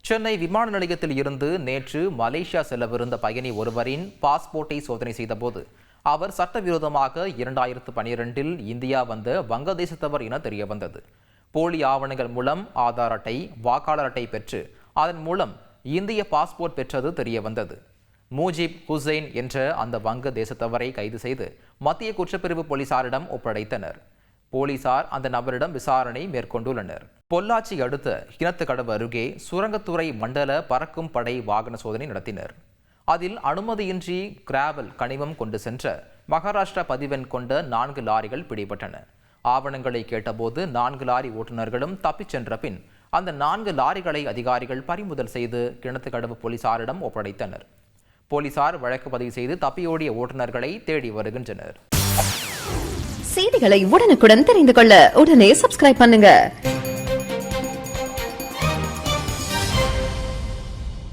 சென்னை விமான நிலையத்தில் இருந்து நேற்று மலேசியா செல்லவிருந்த பயணி ஒருவரின் பாஸ்போர்ட்டை சோதனை செய்தபோது அவர் சட்டவிரோதமாக 2012 இந்தியா வந்த வங்கதேசத்தவர் என தெரியவந்தது. போலி ஆவணங்கள் மூலம் ஆதார் அட்டை, வாக்காளர் அட்டை பெற்று அதன் மூலம் இந்திய பாஸ்போர்ட் பெற்றது தெரியவந்தது. மூஜிப் ஹுசைன் என்ற அந்த வங்க தேசத்தவரை கைது செய்து மத்திய குற்றப்பிரிவு போலீசாரிடம் ஒப்படைத்தனர். போலீசார் அந்த நபரிடம் விசாரணை மேற்கொண்டுள்ளனர். பொள்ளாச்சி அடுத்த கிணத்துக்கடவு அருகே சுரங்கத்துறை மண்டல பறக்கும் படை வாகன சோதனை நடத்தினர். அதில் அனுமதியின்றி கிராவல் கனிமம் கொண்டு சென்ற மகாராஷ்டிரா பதிவெண் கொண்ட 4 லாரிகள் பிடிபட்டன. ஆவணங்களை கேட்டபோது 4 லாரி ஓட்டுநர்களும் தப்பிச் சென்ற பின் அந்த 4 லாரிகளை அதிகாரிகள் பறிமுதல் செய்து கிணத்துக்கடவு போலீசாரிடம் ஒப்படைத்தனர். போலீசார் வழக்கு பதிவு செய்து தப்பியோடிய ஓட்டுநர்களை தேடி வருகின்றனர். செய்திகளை உடனுக்குடன் தெரிந்து கொள்ள உடனே சப்ஸ்கிரைப் பண்ணுங்க.